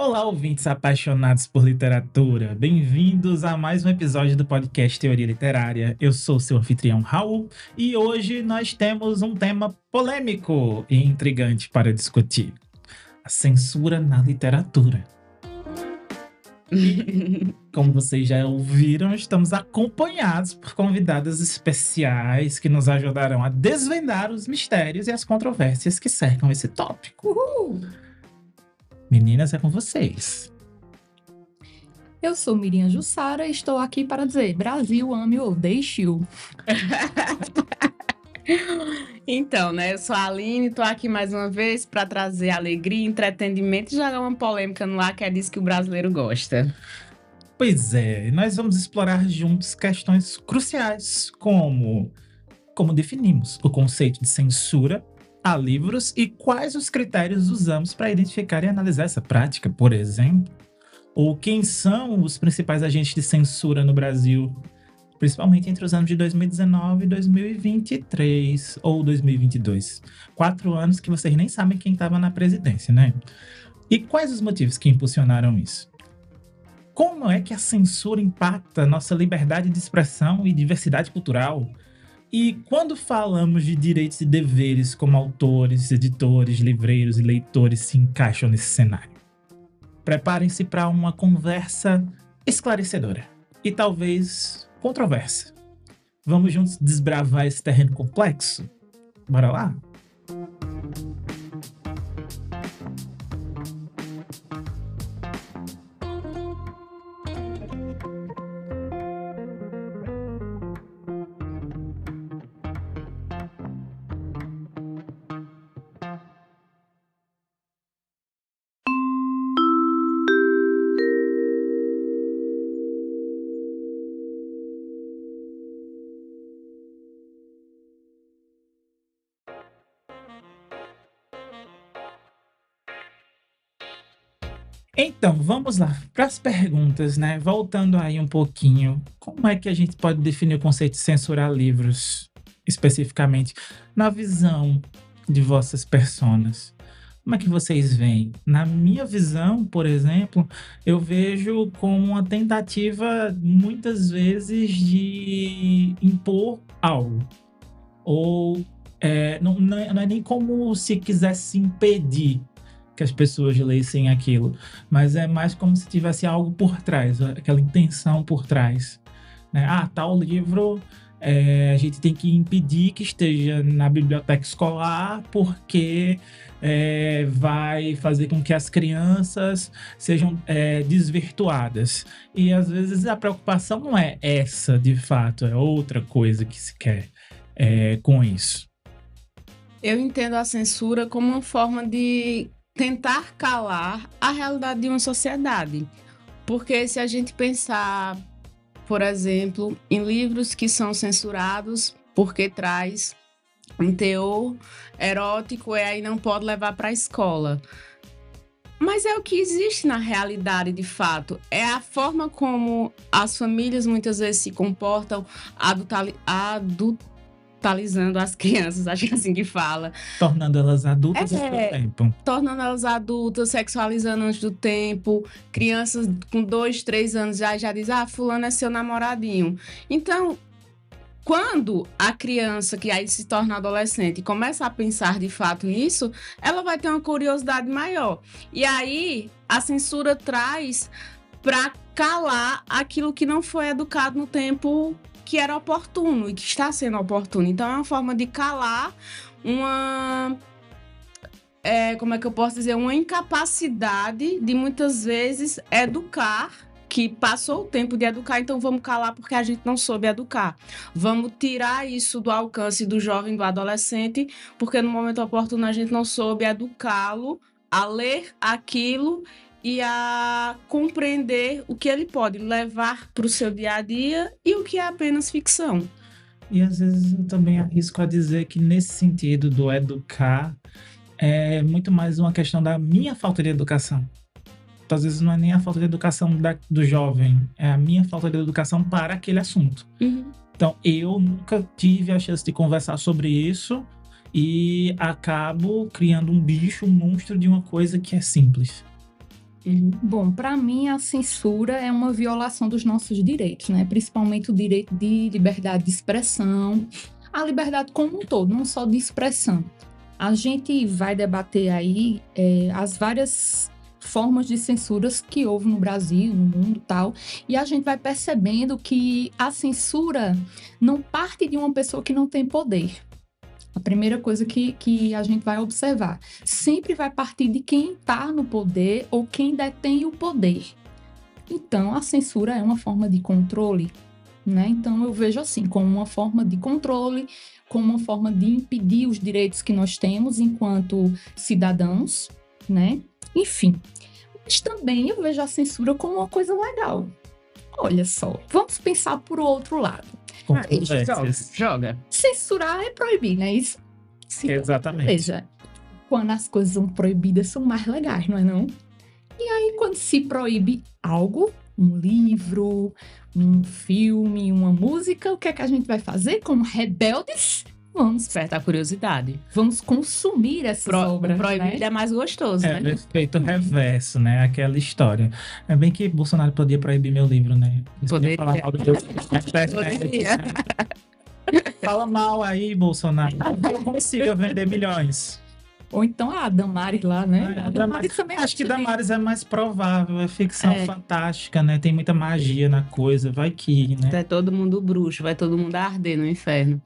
Olá, ouvintes apaixonados por literatura. Bem-vindos a mais um episódio do podcast Teoria Literária. Eu sou seu anfitrião Raul e hoje nós temos um tema polêmico e intrigante para discutir: a censura na literatura. E, como vocês já ouviram, estamos acompanhados por convidadas especiais que nos ajudarão a desvendar os mistérios e as controvérsias que cercam esse tópico. Uhul! Meninas, é com vocês. Eu sou Miriam Jussara e estou aqui para dizer: Brasil, ame ou deixe-o. Então, né? Eu sou a Aline, tô aqui mais uma vez para trazer alegria, entretenimento e jogar uma polêmica no ar, que é disso que o brasileiro gosta. Pois é, nós vamos explorar juntos questões cruciais, como definimos o conceito de censura a livros e quais os critérios usamos para identificar e analisar essa prática, por exemplo. Ou quem são os principais agentes de censura no Brasil, principalmente entre os anos de 2019 e 2023 ou 2022. 4 anos que vocês nem sabem quem estava na presidência, né? E quais os motivos que impulsionaram isso? Como é que a censura impacta nossa liberdade de expressão e diversidade cultural? E quando falamos de direitos e deveres, como autores, editores, livreiros e leitores se encaixam nesse cenário? Preparem-se para uma conversa esclarecedora e talvez controversa. Vamos juntos desbravar esse terreno complexo? Bora lá? Então, vamos lá para as perguntas, né? Voltando aí um pouquinho, como é que a gente pode definir o conceito de censurar livros, especificamente, na visão de vossas personas? Como é que vocês veem? Na minha visão, por exemplo, eu vejo como uma tentativa, muitas vezes, de impor algo. Ou não é nem como se quisesse impedir que as pessoas lessem aquilo, mas é mais como se tivesse algo por trás, aquela intenção por trás, né? Tal livro a gente tem que impedir que esteja na biblioteca escolar porque vai fazer com que as crianças sejam desvirtuadas. E às vezes a preocupação não é essa, de fato, é outra coisa que se quer com isso. Eu entendo a censura como uma forma de tentar calar a realidade de uma sociedade. Porque se a gente pensar, por exemplo, em livros que são censurados porque traz um teor erótico e aí não pode levar para a escola. Mas é o que existe na realidade, de fato. É a forma como as famílias muitas vezes se comportam, adultalizando as crianças, acho que é assim que fala. Tornando elas adultas antes do tempo. Tornando elas adultas, sexualizando antes do tempo. Crianças com 2, 3 anos já diz, fulano é seu namoradinho. Então, quando a criança, que aí se torna adolescente, começa a pensar de fato nisso, ela vai ter uma curiosidade maior. E aí, a censura traz para calar aquilo que não foi educado no tempo que era oportuno e que está sendo oportuno. Então, é uma forma de calar como é que eu posso dizer? Uma incapacidade de, muitas vezes, educar, que passou o tempo de educar, então vamos calar porque a gente não soube educar. Vamos tirar isso do alcance do jovem, do adolescente, porque no momento oportuno a gente não soube educá-lo a ler aquilo e a compreender o que ele pode levar para o seu dia a dia e o que é apenas ficção. E às vezes eu também arrisco a dizer que nesse sentido do educar é muito mais uma questão da minha falta de educação. Então, às vezes não é nem a falta de educação do jovem, é a minha falta de educação para aquele assunto. Uhum. Então, eu nunca tive a chance de conversar sobre isso e acabo criando um bicho, um monstro de uma coisa que é simples. Bom, para mim a censura é uma violação dos nossos direitos, né? Principalmente o direito de liberdade de expressão, a liberdade como um todo, não só de expressão. A gente vai debater aí as várias formas de censuras que houve no Brasil, no mundo e tal, e a gente vai percebendo que a censura não parte de uma pessoa que não tem poder. A primeira coisa que a gente vai observar, sempre vai partir de quem está no poder ou quem detém o poder. Então, a censura é uma forma de controle, né? Então, eu vejo assim, como uma forma de controle, como uma forma de impedir os direitos que nós temos enquanto cidadãos, né? Enfim, mas também eu vejo a censura como uma coisa legal. Olha só, vamos pensar por outro lado. Joga. Censurar é proibir, não é isso? Sim, Exatamente. beleza. Quando as coisas são proibidas, são mais legais, não é não? E aí, quando se proíbe algo, um livro, um filme, uma música, o que é que a gente vai fazer? Como rebeldes, vamos Desperta a curiosidade. consumir essas obras, Proibido né? é mais gostoso, É, o né? efeito reverso, né? Aquela história. É bem que Bolsonaro podia proibir meu livro, né? Isso Poderia. falar mal do meu na internet. Poderia. Fala mal aí, Bolsonaro. Eu consigo vender milhões. Ou então a Damares lá, né? A Damares também Acho que bem. Damares é mais provável, é ficção É. fantástica, né? Tem muita magia na coisa, vai que, né? Vai todo mundo bruxo, vai todo mundo arder no inferno.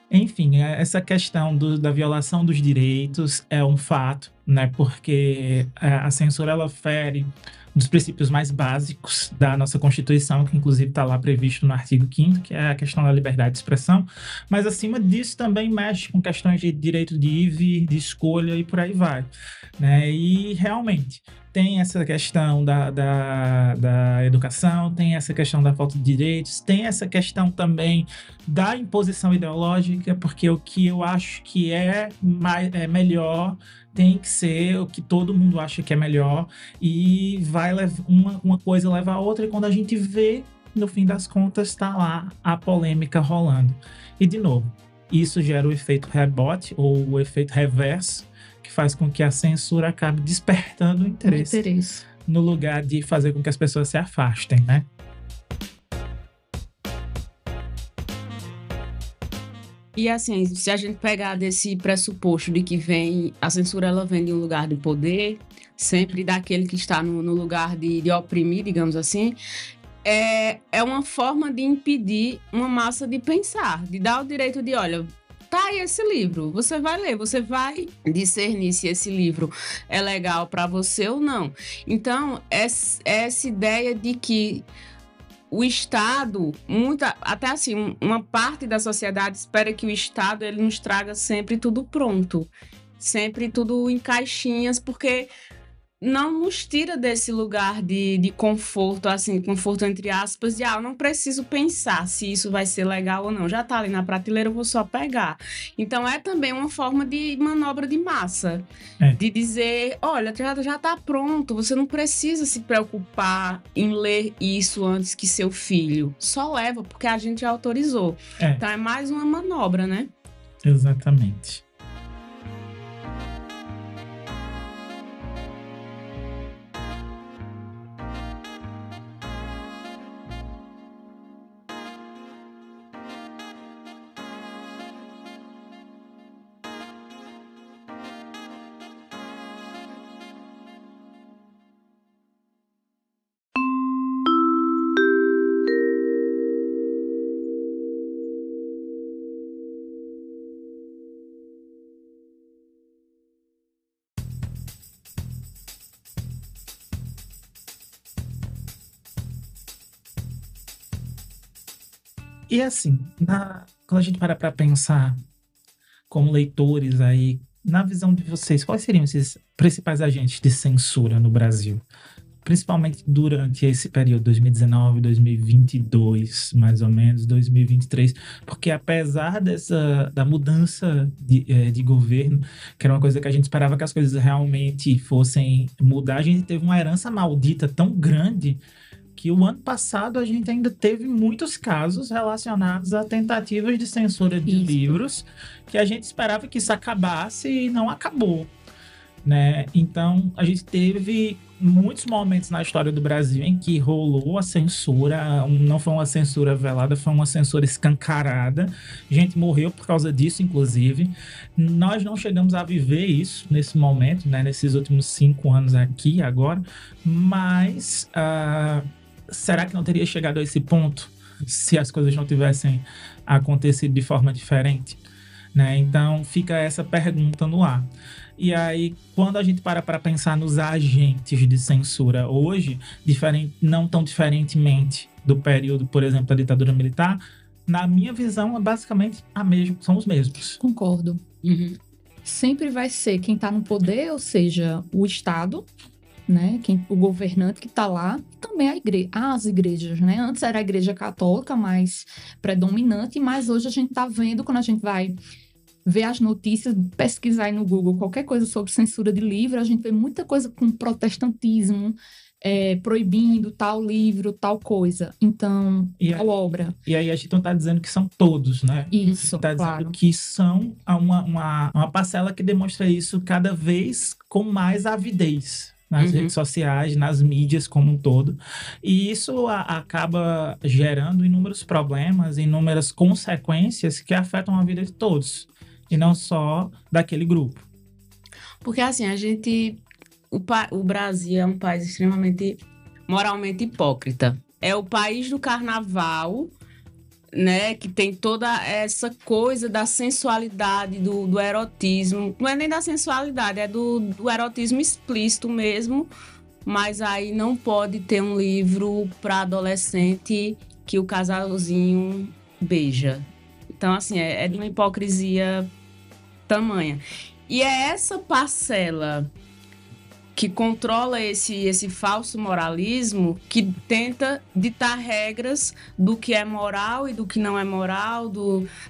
Enfim, essa questão da violação dos direitos é um fato, né? Porque a censura ela fere um dos princípios mais básicos da nossa Constituição, que inclusive está lá previsto no artigo 5º, que é a questão da liberdade de expressão, mas acima disso também mexe com questões de direito de ir, vir, de escolha e por aí vai, né? E realmente tem essa questão da educação, tem essa questão da falta de direitos, tem essa questão também da imposição ideológica, porque o que eu acho que é melhor tem que ser o que todo mundo acha que é melhor, e vai uma coisa leva a outra, e quando a gente vê, no fim das contas, está lá a polêmica rolando. E, de novo, isso gera o efeito rebote, ou o efeito reverso, que faz com que a censura acabe despertando o interesse no lugar de fazer com que as pessoas se afastem, né? E assim, se a gente pegar desse pressuposto de que a censura ela vem de um lugar de poder, sempre daquele que está no lugar de oprimir, digamos assim, é uma forma de impedir uma massa de pensar, de dar o direito de, olha, tá aí esse livro, você vai ler, você vai discernir se esse livro é legal para você ou não. Então, essa ideia de que o Estado, até assim, uma parte da sociedade espera que o Estado ele nos traga sempre tudo pronto, sempre tudo em caixinhas, porque não nos tira desse lugar de conforto, assim, conforto entre aspas, de eu não preciso pensar se isso vai ser legal ou não. Já tá ali na prateleira, eu vou só pegar. Então é também uma forma de manobra de massa. De dizer, olha, já tá pronto, você não precisa se preocupar em ler isso antes que seu filho. Só leva, porque a gente já autorizou. Então é mais uma manobra, né? Exatamente. E assim, quando a gente para pensar como leitores aí, na visão de vocês, quais seriam esses principais agentes de censura no Brasil? Principalmente durante esse período, 2019, 2022, mais ou menos, 2023, porque apesar da mudança de governo, que era uma coisa que a gente esperava que as coisas realmente fossem mudar, a gente teve uma herança maldita tão grande que o ano passado a gente ainda teve muitos casos relacionados a tentativas de censura de livros, que a gente esperava que isso acabasse e não acabou. né? Então, a gente teve muitos momentos na história do Brasil em que rolou a censura, não foi uma censura velada, foi uma censura escancarada. Gente morreu por causa disso, inclusive. Nós não chegamos a viver isso nesse momento, né? Nesses últimos 5 anos aqui, agora. Mas, será que não teria chegado a esse ponto se as coisas não tivessem acontecido de forma diferente? Né? Então, fica essa pergunta no ar. E aí, quando a gente para pensar nos agentes de censura hoje, não tão diferentemente do período, por exemplo, da ditadura militar, na minha visão, é basicamente são os mesmos. Concordo. Sempre vai ser quem está no poder, ou seja, o Estado, né? O governante que está lá, também as igrejas, né? Antes era a igreja católica mais predominante, mas hoje a gente está vendo, quando a gente vai ver as notícias, pesquisar aí no Google qualquer coisa sobre censura de livro, a gente vê muita coisa com protestantismo, proibindo tal livro, tal coisa. Então, tal obra. E aí a gente não está dizendo que são todos, né? Isso, está claro. dizendo que são uma parcela que demonstra isso cada vez com mais avidez nas redes sociais, nas mídias como um todo. E isso acaba gerando inúmeros problemas, inúmeras consequências que afetam a vida de todos. E não só daquele grupo. Porque assim, o Brasil é um país extremamente moralmente hipócrita. É o país do carnaval, né, que tem toda essa coisa da sensualidade, do erotismo. Não é nem da sensualidade, é do erotismo explícito mesmo. Mas aí não pode ter um livro para adolescente que o casalzinho beija. Então, assim, é de uma hipocrisia tamanha. E é essa parcela que controla esse falso moralismo que tenta ditar regras do que é moral e do que não é moral,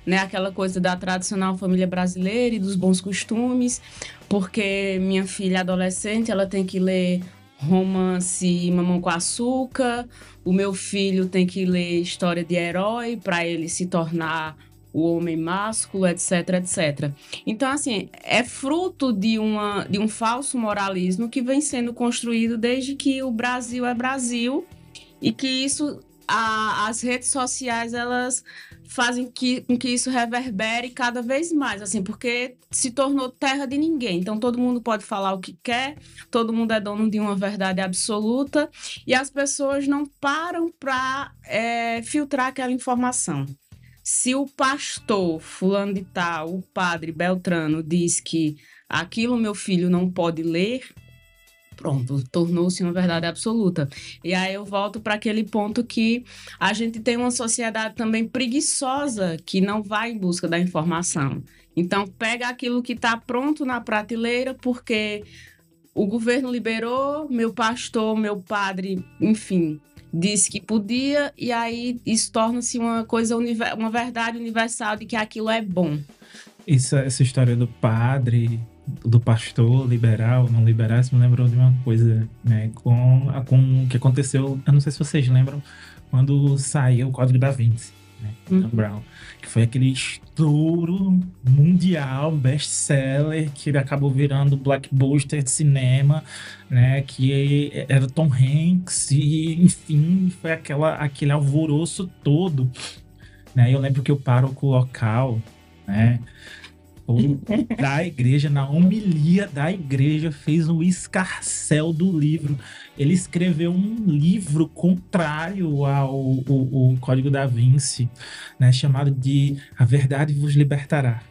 né, aquela coisa da tradicional família brasileira e dos bons costumes, porque minha filha adolescente, ela tem que ler romance Mamão com Açúcar, o meu filho tem que ler história de herói para ele se tornar o homem másculo, etc, etc. Então, assim, é fruto de um falso moralismo que vem sendo construído desde que o Brasil é Brasil e que isso, as redes sociais, elas fazem com que isso reverbere cada vez mais, assim, porque se tornou terra de ninguém. Então, todo mundo pode falar o que quer, todo mundo é dono de uma verdade absoluta e as pessoas não param para filtrar aquela informação. Se o pastor fulano de tal, o padre Beltrano, diz que aquilo meu filho não pode ler, pronto, tornou-se uma verdade absoluta. E aí eu volto para aquele ponto que a gente tem uma sociedade também preguiçosa que não vai em busca da informação. Então, pega aquilo que está pronto na prateleira, porque o governo liberou, meu pastor, meu padre, enfim, disse que podia, e aí isso torna-se uma verdade universal de que aquilo é bom. Essa história do padre, do pastor liberal, não liberal, isso me lembrou de uma coisa, né, com o que aconteceu, eu não sei se vocês lembram, quando saiu o Código da Vinci, né, Dan Brown, que foi aquele estouro mundial, best-seller, que acabou virando blockbuster de cinema, né, que era Tom Hanks, e enfim, foi aquele alvoroço todo, né, eu lembro que o pároco local, né, da igreja, na homilia da igreja, fez um escarcéu do livro. Ele escreveu um livro contrário ao Código da Vinci, né, chamado de A Verdade Vos Libertará.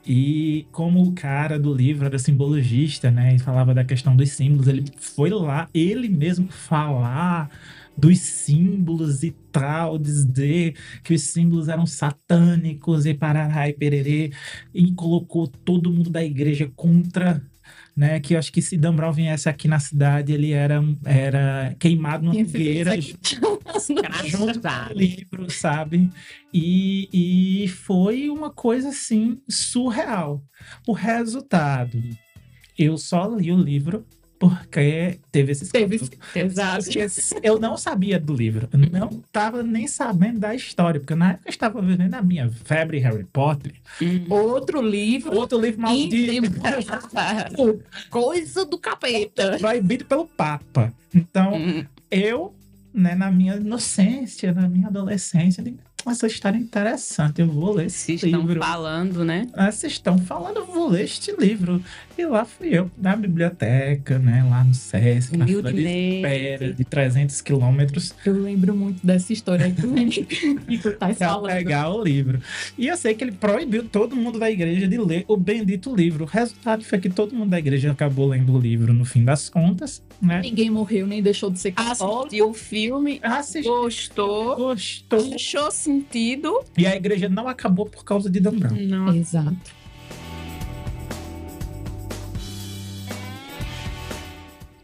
E como o cara do livro era simbologista, né, e falava da questão dos símbolos, ele foi lá, ele mesmo falar dos símbolos e tal, dizer que os símbolos eram satânicos e parará e pererê, e colocou todo mundo da igreja contra, né, que eu acho que se Dan Brown viesse aqui na cidade, ele era queimado numa fogueira junto com o livro, sabe? E foi uma coisa, assim, surreal. O resultado, eu só li o livro porque teve esse Teve, escândalo. exato. Eu não sabia do livro, eu não estava nem sabendo da história, porque na época eu estava vivendo a minha febre Harry Potter. Outro livro. Outro livro maldito, Coisa do capeta. proibido pelo Papa. Então, eu, né, na minha inocência, na minha adolescência, eu digo, essa história é interessante, eu vou ler Se esse estão livro. falando, né? Vocês estão falando, eu vou ler este livro. E lá fui eu, na biblioteca, né, lá no SESC, na fila de espera de 300 quilômetros, Eu lembro muito dessa história que tu tá para falando. pegar o livro. E eu sei que ele proibiu todo mundo da igreja de ler o bendito livro. O resultado foi que todo mundo da igreja acabou lendo o livro no fim das contas, né? Ninguém morreu nem deixou de ser católico. Assistiu o filme, gostou, Gostou. achou sentido. E a igreja não acabou por causa de Dan Brown. Não. Exato.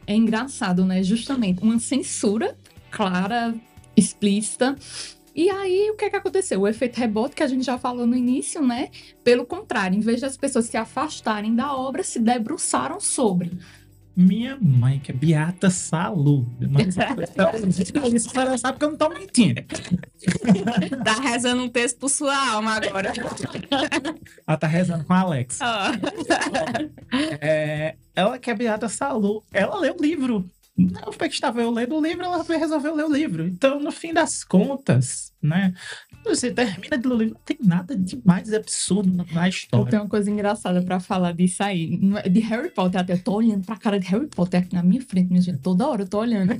É engraçado, né? Justamente uma censura clara, explícita. E aí, o que é que aconteceu? O efeito rebote que a gente já falou no início, né? Pelo contrário, em vez das pessoas se afastarem da obra, se debruçaram sobre. Minha mãe, que é Beata Salu. Isso para sabe que eu não tô mentindo. Tá rezando um texto por sua alma agora. Ela tá rezando com a Alex. Ó. Ela que é Beata Salu, ela leu o livro. Não foi que estava eu lendo o livro, ela resolveu ler o livro. Então, no fim das contas, né? Você termina de ler o livro, não tem nada de mais absurdo na Eu história. tenho uma coisa engraçada pra falar disso aí. De Harry Potter, até eu tô olhando pra cara de Harry Potter aqui na minha frente, minha gente. Toda hora eu tô olhando.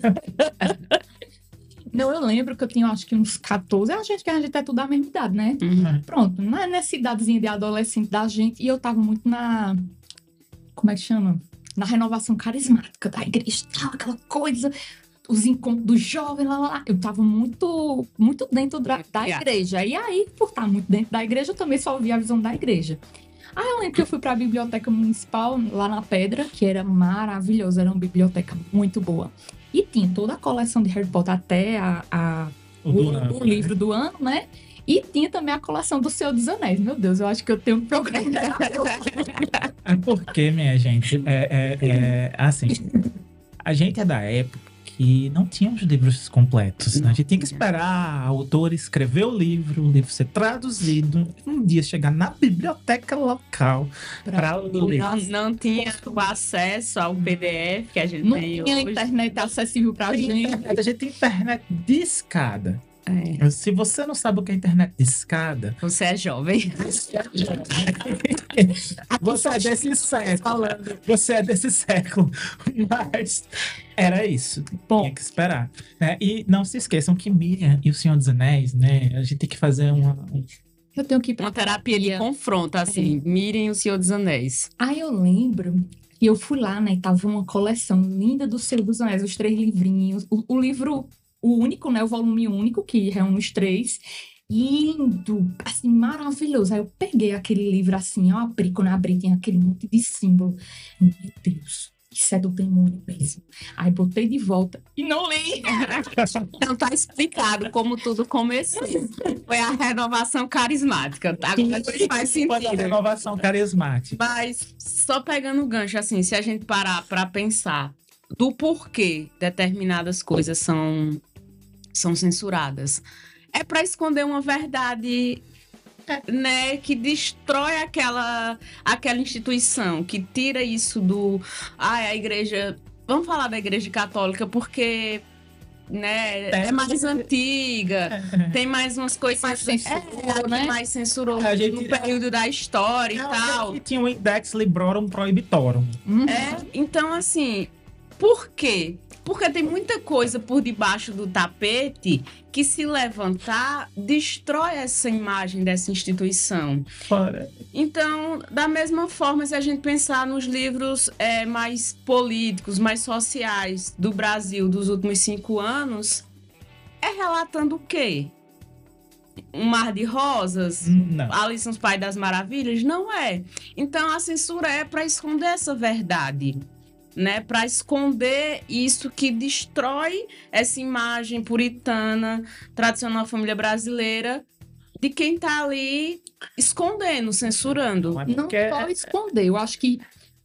Não, eu lembro que eu tinha, acho que uns 14. A gente é tudo da mesma idade, né? Pronto, nessa idadezinha de adolescente da gente. E eu tava muito na... Como é que chama? Na renovação carismática da igreja, tal, aquela coisa, os encontros dos jovens, lá. Eu tava muito dentro da igreja. E aí, por estar muito dentro da igreja, eu também só ouvia a visão da igreja. Aí eu lembro que eu fui pra biblioteca municipal, lá na Pedra, que era maravilhosa, era uma biblioteca muito boa. E tinha toda a coleção de Harry Potter, até o livro do ano, né? E tinha também a coleção do Senhor dos Anéis. Meu Deus, eu acho que eu tenho um programa. É porque, minha gente, assim, a gente é da época que não tinha os livros completos, né? A gente tinha que esperar a autora escrever o livro ser traduzido, um dia chegar na biblioteca local para ler. Não tinha o acesso ao PDF que a gente Não tem tinha hoje. internet acessível pra gente. A gente tem internet discada. É. Se você não sabe o que é internet discada, Você é jovem. você é desse século. Você é desse século. Mas era isso. Bom. Tinha que esperar. Né? E não se esqueçam que Miriam e o Senhor dos Anéis, né? A gente tem que fazer Eu tenho que ir pra Uma terapia de confronto, assim. Mirem o Senhor dos Anéis. Aí eu lembro que eu fui lá, né? E tava uma coleção linda do Senhor dos Anéis, os 3 livrinhos. O livro, o único, né? O volume único, que reúne os 3. Lindo, assim, maravilhoso. Aí eu peguei aquele livro assim, eu abri, quando eu abri, tinha aquele monte de símbolo. Meu Deus, isso é do demônio mesmo. Aí botei de volta e não li. Então tá explicado como tudo começou. Foi a renovação carismática. Agora faz Foi a sentido. renovação carismática. Mas só pegando o gancho, assim, se a gente parar pra pensar do porquê determinadas coisas são censuradas, é pra esconder uma verdade, né, que destrói aquela instituição, que tira isso do... a igreja... Vamos falar da igreja católica porque... né, é mais antiga, tem mais umas coisas Mais censurou, né? mais censurou A gente- no período da história e tal. Que tinha o Index Librorum Prohibitorum. Então, assim, por quê? Porque tem muita coisa por debaixo do tapete que, se levantar, destrói essa imagem dessa instituição. Fora. Então, da mesma forma, se a gente pensar nos livros mais políticos, mais sociais do Brasil dos últimos 5 anos, é relatando o quê? Um mar de rosas? Não. Alice nos País das Maravilhas? Não é. Então, a censura é para esconder essa verdade, né? Para esconder isso que destrói essa imagem puritana, tradicional família brasileira, de quem tá ali escondendo, censurando. Não é Não porque- só esconder, eu acho que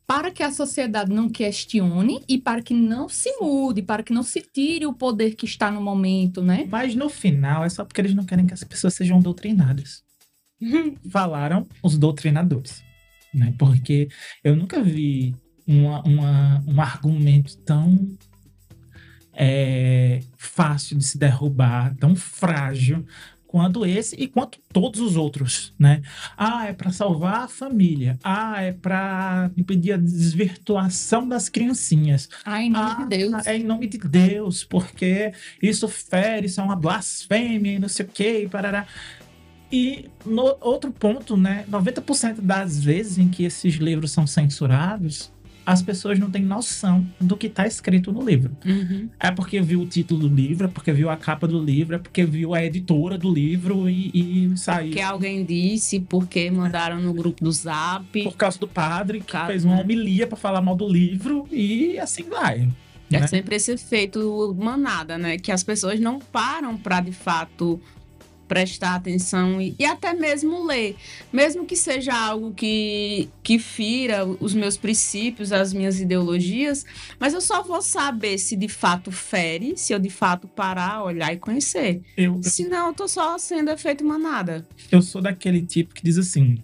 para que a sociedade não questione e para que não se mude, para que não se tire o poder que está no momento, né? Mas no final é só porque eles não querem que as pessoas sejam doutrinadas. Falaram os doutrinadores, né? Porque eu nunca vi um argumento tão fácil de se derrubar, tão frágil quanto esse e quanto todos os outros, né? É para salvar a família. É para impedir a desvirtuação das criancinhas. Em nome de Deus. É em nome de Deus, porque isso fere, isso é uma blasfêmia e não sei o quê, e parará. E no outro ponto, né? 90% das vezes em que esses livros são censurados, as pessoas não têm noção do que está escrito no livro. É porque viu o título do livro, é porque viu a capa do livro, é porque viu a editora do livro e saiu. Porque alguém disse, porque mandaram no grupo do Zap. Por causa do padre, que fez uma homilia para falar mal do livro e assim vai. É né? sempre esse efeito manada, né? Que as pessoas não param para, de fato, prestar atenção e até mesmo ler. Mesmo que seja algo que fira os meus princípios, as minhas ideologias, mas eu só vou saber se de fato fere, se eu de fato parar, olhar e conhecer. Senão eu tô só sendo efeito manada. Eu sou daquele tipo que diz assim: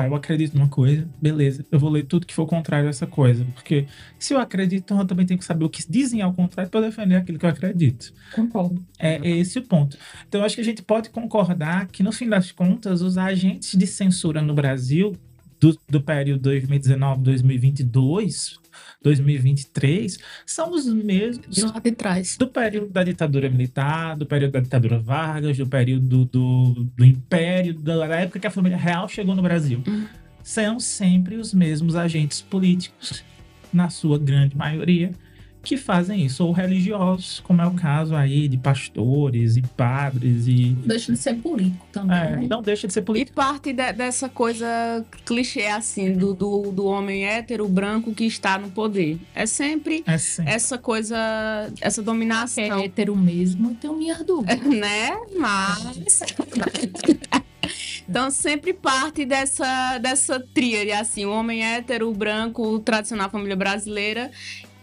eu acredito numa coisa, beleza, eu vou ler tudo que for contrário a essa coisa, porque se eu acredito, então eu também tenho que saber o que dizem ao contrário para defender aquilo que eu acredito. Concordo. É esse o ponto. Então eu acho que a gente pode concordar que, no fim das contas, os agentes de censura no Brasil do período 2019, 2022, 2023, são os mesmos De lá de trás. do período da ditadura militar, do período da ditadura Vargas, do período do Império, da época que a família real chegou no Brasil. São sempre os mesmos agentes políticos, na sua grande maioria, que fazem isso, ou religiosos, como é o caso aí de pastores e padres e... Deixa de ser político também, né? Não deixa de ser político. E parte dessa coisa clichê, assim, do homem hétero branco que está no poder. É sempre essa coisa, essa dominação. É hétero mesmo, eu tenho minhas dúvidas. Né? Mas... Então, sempre parte dessa tríade, assim, o homem hétero, branco, tradicional família brasileira,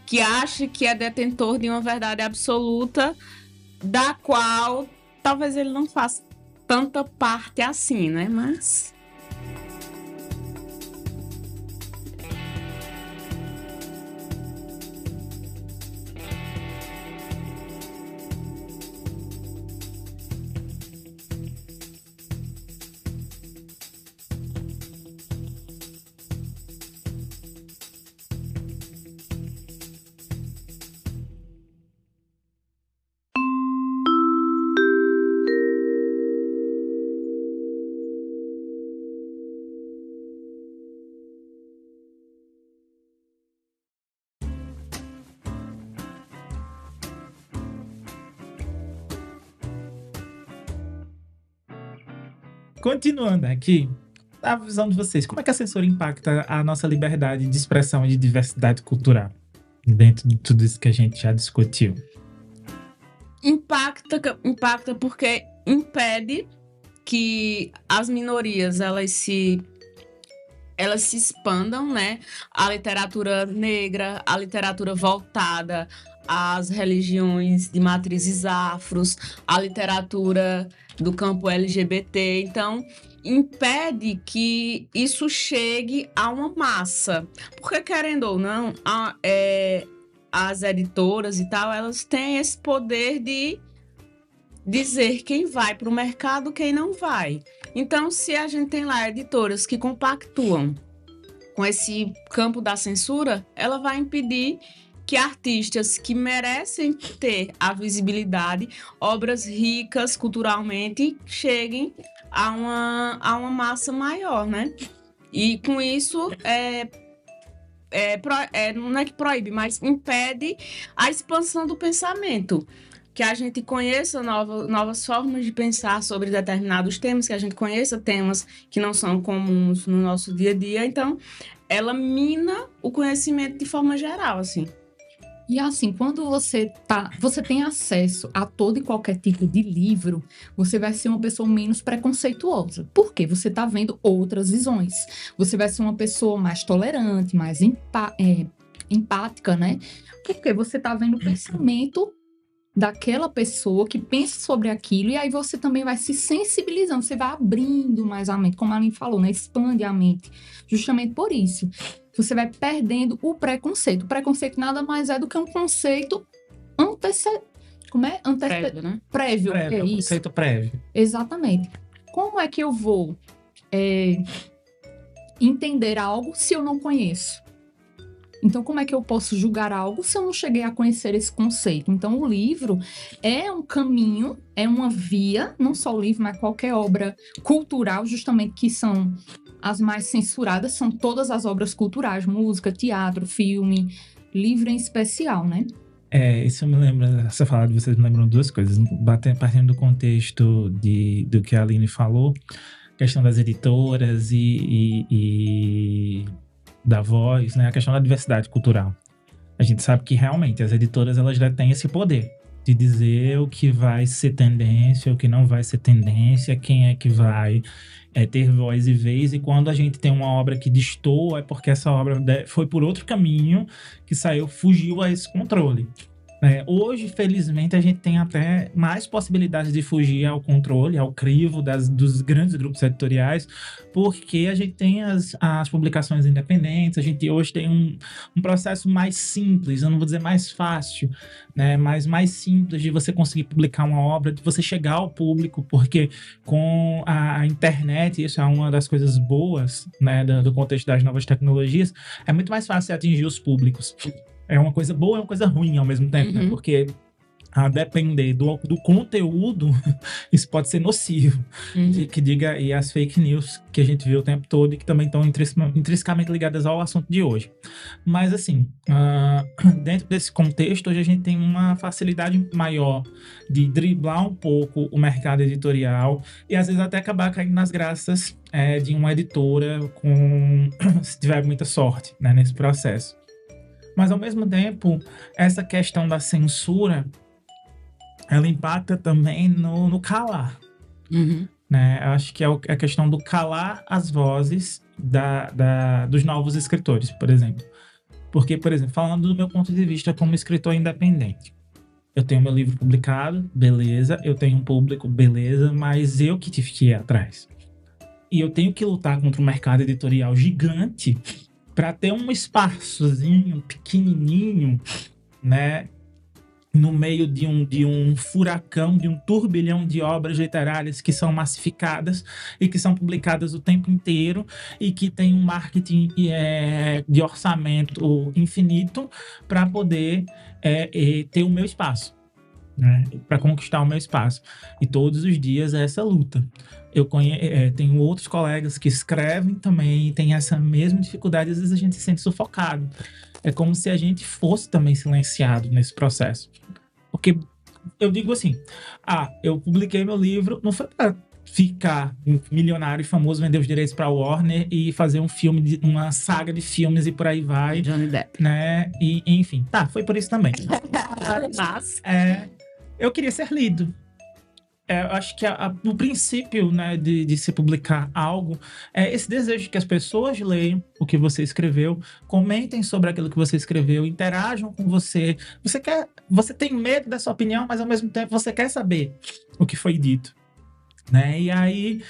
que acha que é detentor de uma verdade absoluta, da qual talvez ele não faça tanta parte assim, né? Mas... Continuando aqui, a visão de vocês, como é que a censura impacta a nossa liberdade de expressão e de diversidade cultural dentro de tudo isso que a gente já discutiu? Impacta porque impede que as minorias elas se expandam, né? A literatura negra, a literatura voltada às religiões de matrizes afros, a literatura do campo LGBT. Então, impede que isso chegue a uma massa. Porque, querendo ou não, as editoras e tal, elas têm esse poder de dizer quem vai para o mercado, quem não vai. Então, se a gente tem lá editoras que compactuam com esse campo da censura, ela vai impedir que artistas que merecem ter a visibilidade, obras ricas culturalmente, cheguem a uma massa maior, né? E com isso, não é que proíbe, mas impede a expansão do pensamento. Que a gente conheça novas formas de pensar sobre determinados temas, que a gente conheça temas que não são comuns no nosso dia a dia. Então, ela mina o conhecimento de forma geral, assim. E assim, quando você tem acesso a todo e qualquer tipo de livro, você vai ser uma pessoa menos preconceituosa. Por quê? Você está vendo outras visões. Você vai ser uma pessoa mais tolerante, mais empática, né? Porque você está vendo o pensamento daquela pessoa que pensa sobre aquilo, e aí você também vai se sensibilizando, você vai abrindo mais a mente, como a Aline falou, né? Expande a mente. Justamente por isso. Você vai perdendo o preconceito. O preconceito nada mais é do que um conceito Prévio, né? Prévio. É isso. Conceito prévio. Exatamente. Como é que eu vou entender algo se eu não conheço? Então, como é que eu posso julgar algo se eu não cheguei a conhecer esse conceito? Então, o livro é um caminho, é uma via, não só o livro, mas qualquer obra cultural, justamente que são as mais censuradas, são todas as obras culturais, música, teatro, filme, livro em especial, né? Isso me lembra, essa fala de vocês me lembram duas coisas. Partindo do contexto do que a Aline falou, questão das editoras e da voz, né? A questão da diversidade cultural. A gente sabe que realmente as editoras elas já têm esse poder de dizer o que vai ser tendência, o que não vai ser tendência, quem é que vai ter voz e vez, e quando a gente tem uma obra que destoa é porque essa obra foi por outro caminho que fugiu a esse controle. Hoje, felizmente, a gente tem até mais possibilidades de fugir ao controle, ao crivo dos grandes grupos editoriais, porque a gente tem as publicações independentes, a gente hoje tem um processo mais simples, eu não vou dizer mais fácil, né, mas mais simples de você conseguir publicar uma obra, de você chegar ao público, porque com a internet, isso é uma das coisas boas, né, do contexto das novas tecnologias, é muito mais fácil atingir os públicos. É uma coisa boa e uma coisa ruim ao mesmo tempo, né? Porque a depender do conteúdo, isso pode ser nocivo. Que diga aí as fake news que a gente vê o tempo todo e que também estão intrinsecamente ligadas ao assunto de hoje. Mas assim, dentro desse contexto, hoje a gente tem uma facilidade maior de driblar um pouco o mercado editorial e às vezes até acabar caindo nas graças de uma editora se tiver muita sorte, né, nesse processo. Mas, ao mesmo tempo, essa questão da censura, ela impacta também no calar. Né? Eu acho que é a questão do calar as vozes dos novos escritores, por exemplo. Porque, por exemplo, falando do meu ponto de vista como escritor independente, eu tenho meu livro publicado, beleza, eu tenho um público, beleza, mas eu que tive que ir atrás. E eu tenho que lutar contra um mercado editorial gigante para ter um espaçozinho pequenininho, né, no meio de um furacão, de um turbilhão de obras literárias que são massificadas e que são publicadas o tempo inteiro e que tem um marketing de orçamento infinito para poder ter o meu espaço, né, para conquistar o meu espaço. E todos os dias é essa luta. Eu tenho outros colegas que escrevem também e tem essa mesma dificuldade, às vezes a gente se sente sufocado. É como se a gente fosse também silenciado nesse processo. Porque eu digo assim, eu publiquei meu livro, não foi para ficar milionário e famoso, vender os direitos para a Warner e fazer um filme, uma saga de filmes e por aí vai. Johnny Depp. Né? E, enfim, foi por isso também. Mas eu queria ser lido. Eu acho que o princípio, né, de se publicar algo é esse desejo de que as pessoas leiam o que você escreveu, comentem sobre aquilo que você escreveu, interajam com você. Você tem medo da sua opinião, mas ao mesmo tempo você quer saber o que foi dito, né? E aí,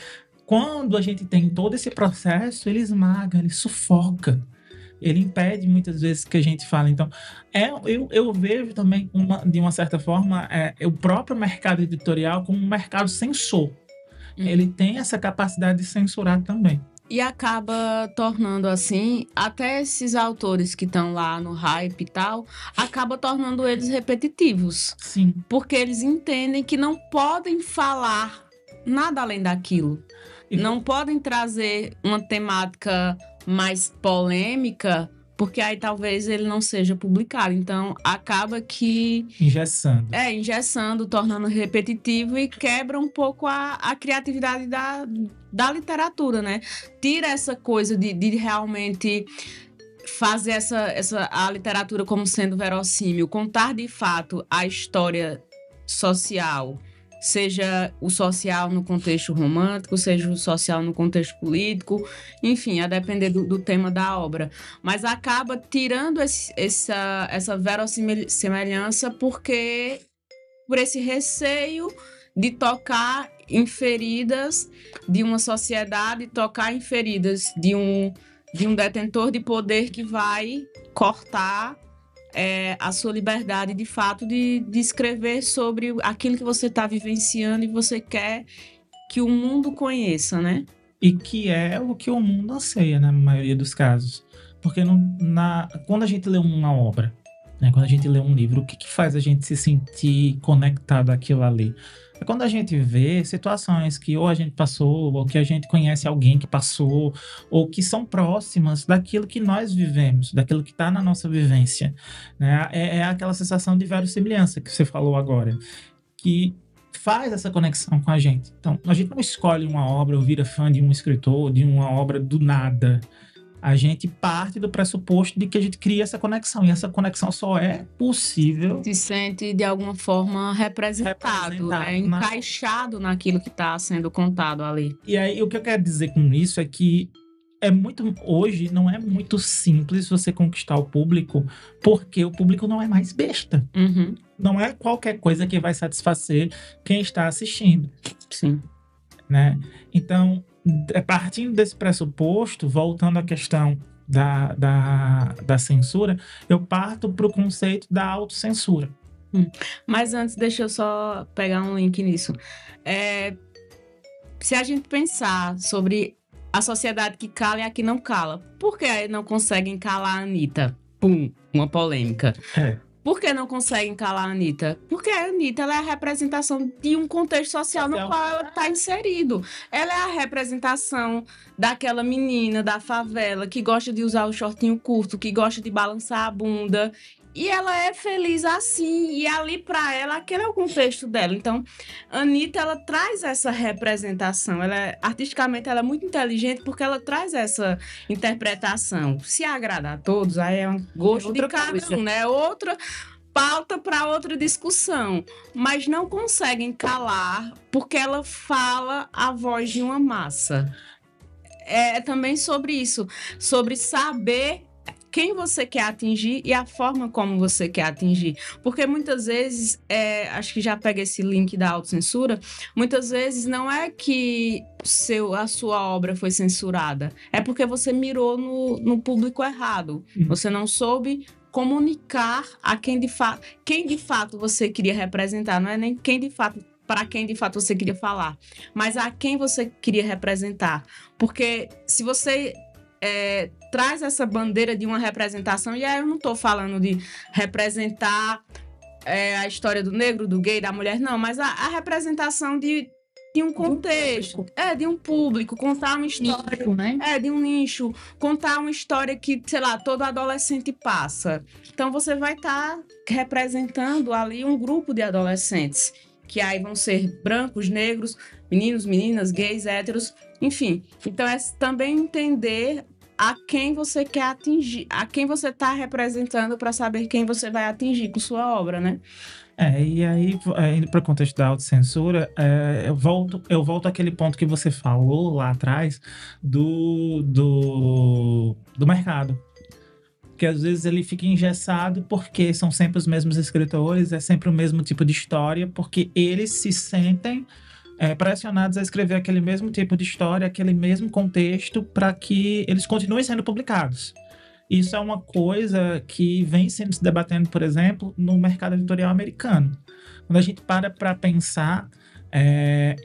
quando a gente tem todo esse processo, ele esmaga, ele sufoca. Ele impede muitas vezes que a gente fale. Então, eu vejo também, de uma certa forma, o próprio mercado editorial como um mercado censor. Ele tem essa capacidade de censurar também. E acaba tornando, assim, até esses autores que estão lá no hype e tal, acaba tornando eles repetitivos. Sim. Porque eles entendem que não podem falar nada além daquilo. Não podem trazer uma temática mais polêmica, porque aí talvez ele não seja publicado. Então, acaba que... engessando, tornando repetitivo e quebra um pouco a criatividade da literatura, né? Tira essa coisa de realmente fazer a literatura como sendo verossímil, contar de fato a história social, seja o social no contexto romântico, seja o social no contexto político, enfim, a depender do tema da obra. Mas acaba tirando essa verossimilhança por esse receio de tocar em feridas de uma sociedade, tocar em feridas de um detentor de poder que vai cortar a sua liberdade, de fato, de escrever sobre aquilo que você está vivenciando e você quer que o mundo conheça, né? E que é o que o mundo anseia, na maioria dos casos. Porque quando a gente lê uma obra, né, quando a gente lê um livro, o que faz a gente se sentir conectado àquilo ali? É quando a gente vê situações que ou a gente passou, ou que a gente conhece alguém que passou, ou que são próximas daquilo que nós vivemos, daquilo que está na nossa vivência, né? É aquela sensação de verossimilhança que você falou agora, que faz essa conexão com a gente. Então, a gente não escolhe uma obra ou vira fã de um escritor, de uma obra do nada. A gente parte do pressuposto de que a gente cria essa conexão. E essa conexão só é possível... Se sente, de alguma forma, representado, né? Encaixado naquilo que está sendo contado ali. E aí, o que eu quero dizer com isso é que hoje não é muito simples você conquistar o público, porque o público não é mais besta. Uhum. Não é qualquer coisa que vai satisfazer quem está assistindo. Sim. Né? Então, partindo desse pressuposto, voltando à questão da censura, eu parto para o conceito da autocensura. Mas antes, deixa eu só pegar um link nisso. Se a gente pensar sobre a sociedade que cala e a que não cala, por que não conseguem calar a Anitta? Pum, uma polêmica. Por que não conseguem calar a Anitta? Porque a Anitta, ela é a representação de um contexto social no qual ela está inserido. Ela é a representação daquela menina da favela que gosta de usar o shortinho curto, que gosta de balançar a bunda. E ela é feliz assim, e ali para ela, aquele é o contexto dela. Então, a Anitta, ela traz essa representação. Artisticamente, ela é muito inteligente porque ela traz essa interpretação. Se agrada a todos, aí é um gosto de cada um, né? Outra pauta para outra discussão. Mas não conseguem calar porque ela fala a voz de uma massa. É também sobre isso, sobre saber quem você quer atingir e a forma como você quer atingir. Porque muitas vezes, acho que já pega esse link da autocensura, muitas vezes não é que a sua obra foi censurada, é porque você mirou no público errado. Você não soube comunicar a quem de fato você queria representar, não é nem para quem de fato você queria falar, mas a quem você queria representar. Porque se você traz essa bandeira de uma representação, e aí eu não estou falando de representar a história do negro, do gay, da mulher, não, mas a representação de um contexto, de um público, contar uma história, nicho, né? De um nicho, contar uma história que, sei lá, todo adolescente passa. Então você vai estar representando ali um grupo de adolescentes, que aí vão ser brancos, negros, meninos, meninas, gays, héteros, enfim. Então é também entender a quem você quer atingir, a quem você está representando para saber quem você vai atingir com sua obra, né? E aí, indo para o contexto da autocensura, eu volto àquele ponto que você falou lá atrás do mercado. Porque às vezes ele fica engessado porque são sempre os mesmos escritores, é sempre o mesmo tipo de história, porque eles se sentem pressionados a escrever aquele mesmo tipo de história, aquele mesmo contexto, para que eles continuem sendo publicados. Isso é uma coisa que vem sendo se debatendo, por exemplo, no mercado editorial americano. Quando a gente para pensar,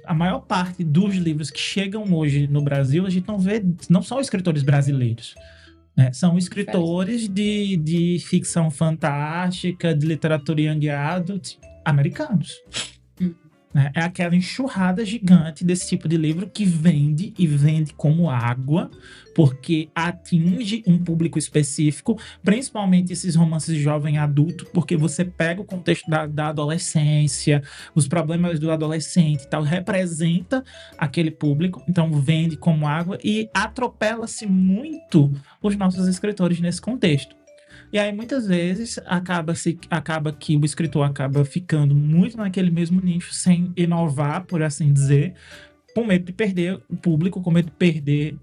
a maior parte dos livros que chegam hoje no Brasil, a gente não são escritores brasileiros, né? São escritores de ficção fantástica, de literatura young adult, americanos. né? É aquela enxurrada gigante desse tipo de livro que vende e vende como água, porque atinge um público específico, principalmente esses romances de jovem adulto, porque você pega o contexto da adolescência, os problemas do adolescente e tal, representa aquele público, então vende como água e atropela-se muito os nossos escritores nesse contexto. E aí, muitas vezes, acaba que o escritor acaba ficando muito naquele mesmo nicho, sem inovar, por assim dizer, com medo de perder o público, com medo de perder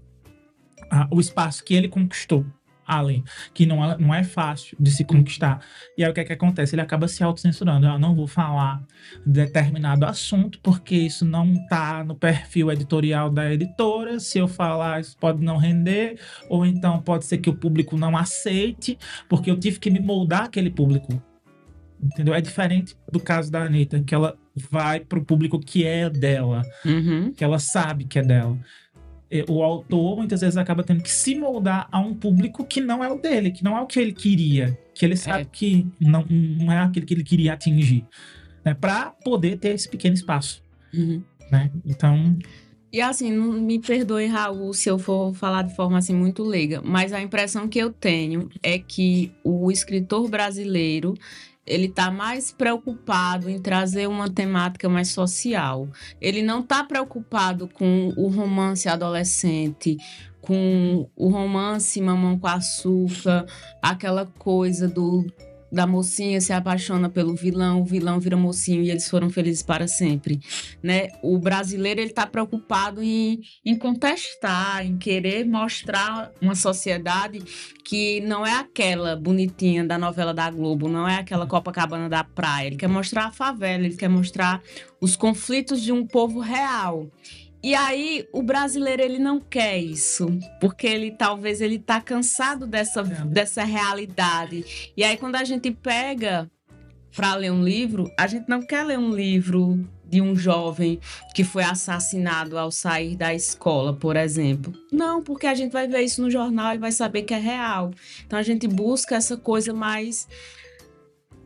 o espaço que ele conquistou ali, que não é fácil de se conquistar. E aí o que é que acontece? Ele acaba se autocensurando. Eu não vou falar de determinado assunto porque isso não está no perfil editorial da editora. Se eu falar, isso pode não render, ou então pode ser que o público não aceite, porque eu tive que me moldar aquele público. Entendeu? É diferente do caso da Anitta, que ela vai para o público que é dela, que ela sabe que é dela. O autor muitas vezes acaba tendo que se moldar a um público que não é o dele, que não é o que ele queria, que ele sabe que não é aquele que ele queria atingir, né? Para poder ter esse pequeno espaço, né? Então... E assim, não me perdoe, Raul, se eu for falar de forma assim muito leiga, mas a impressão que eu tenho é que o escritor brasileiro, ele está mais preocupado em trazer uma temática mais social. Ele não está preocupado com o romance adolescente, com o romance mamão com açúcar, aquela coisa da mocinha se apaixona pelo vilão, o vilão vira mocinho e eles foram felizes para sempre, né? O brasileiro, ele está preocupado em contestar, em querer mostrar uma sociedade que não é aquela bonitinha da novela da Globo, não é aquela Copacabana da praia. Ele quer mostrar a favela, ele quer mostrar os conflitos de um povo real. E aí, o brasileiro, ele não quer isso, porque talvez ele tá cansado dessa realidade. E aí, quando a gente pega para ler um livro, a gente não quer ler um livro de um jovem que foi assassinado ao sair da escola, por exemplo. Não, porque a gente vai ver isso no jornal e vai saber que é real. Então, a gente busca essa coisa mais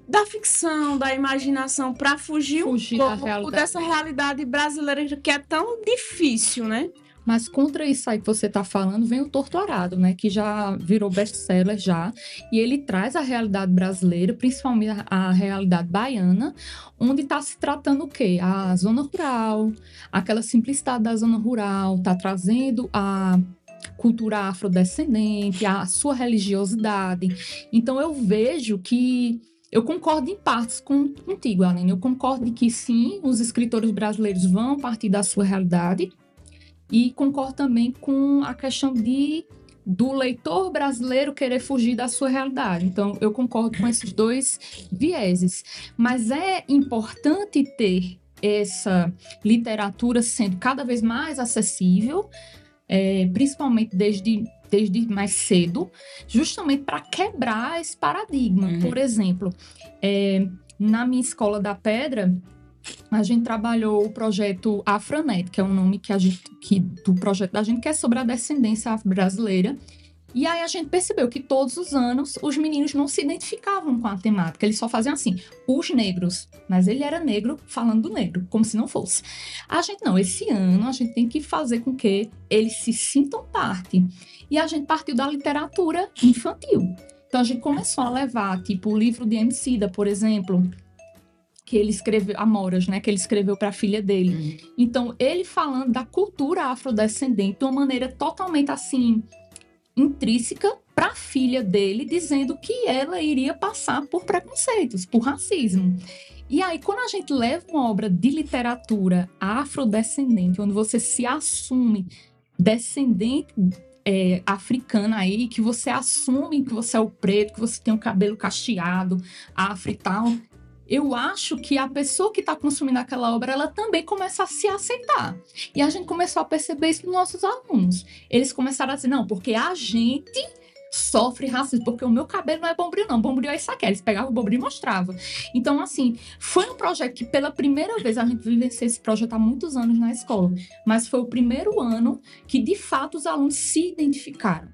da ficção, da imaginação, para fugir um pouco dessa realidade brasileira que é tão difícil, né? Mas contra isso aí que você está falando, vem o Torturado, né? Que já virou best-seller já. E ele traz a realidade brasileira, principalmente a realidade baiana, onde está se tratando o quê? A zona rural, aquela simplicidade da zona rural, está trazendo a cultura afrodescendente, a sua religiosidade. Então eu vejo que eu concordo em partes contigo, Aline. Eu concordo que sim, os escritores brasileiros vão partir da sua realidade e concordo também com a questão do leitor brasileiro querer fugir da sua realidade. Então, eu concordo com esses dois vieses. Mas é importante ter essa literatura sendo cada vez mais acessível, principalmente desde mais cedo, justamente para quebrar esse paradigma. Por exemplo, na minha escola da Pedra, a gente trabalhou o projeto Afranet, que é um nome do projeto da gente, que é sobre a descendência afro-brasileira. E aí a gente percebeu que todos os anos os meninos não se identificavam com a temática, eles só faziam assim, os negros, mas ele era negro falando do negro, como se não fosse. A gente não, esse ano a gente tem que fazer com que eles se sintam parte. E a gente partiu da literatura infantil. Então a gente começou a levar, tipo, o livro de Emicida, por exemplo, que ele escreveu, Amoras, né, que ele escreveu para a filha dele. Então, ele falando da cultura afrodescendente de uma maneira totalmente, assim, intrínseca para a filha dele, dizendo que ela iria passar por preconceitos, por racismo. E aí, quando a gente leva uma obra de literatura afrodescendente, onde você se assume descendente africana aí, que você assume que você é o preto, que você tem o cabelo cacheado, afro e tal, eu acho que a pessoa que está consumindo aquela obra, ela também começa a se aceitar. E a gente começou a perceber isso nos nossos alunos. Eles começaram a dizer, não, porque a gente sofre racismo, porque o meu cabelo não é bombril, não. Bombril é isso aqui. Eles pegavam o bombril e mostravam. Então, assim, foi um projeto que pela primeira vez, a gente vivenciou esse projeto há muitos anos na escola, mas foi o primeiro ano que, de fato, os alunos se identificaram.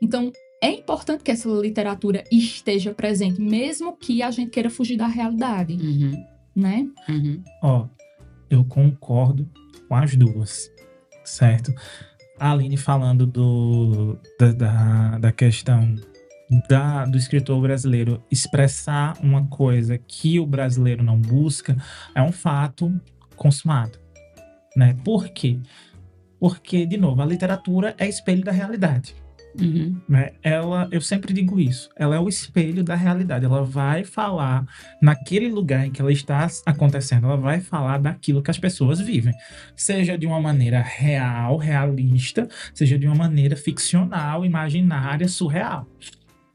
Então, é importante que essa literatura esteja presente, mesmo que a gente queira fugir da realidade, né? Ó, eu concordo com as duas, certo? A Aline falando da questão do escritor brasileiro expressar uma coisa que o brasileiro não busca, é um fato consumado, né? Por quê? Porque, de novo, a literatura é espelho da realidade. Né? Eu sempre digo isso, ela é o espelho da realidade, ela vai falar naquele lugar em que ela está acontecendo, ela vai falar daquilo que as pessoas vivem, seja de uma maneira real, realista, seja de uma maneira ficcional, imaginária, surreal,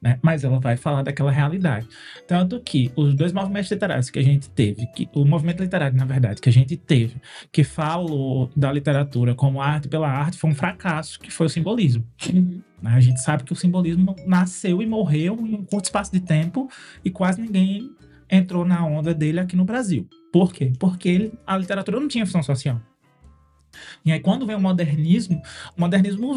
né? Mas ela vai falar daquela realidade. Tanto que os dois movimentos literários que a gente teve, o movimento literário, na verdade, que a gente teve, que falou da literatura como arte pela arte, foi um fracasso, que foi o simbolismo. A gente sabe que o simbolismo nasceu e morreu em um curto espaço de tempo e quase ninguém entrou na onda dele aqui no Brasil. Por quê? Porque a literatura não tinha função social. E aí, quando vem o modernismo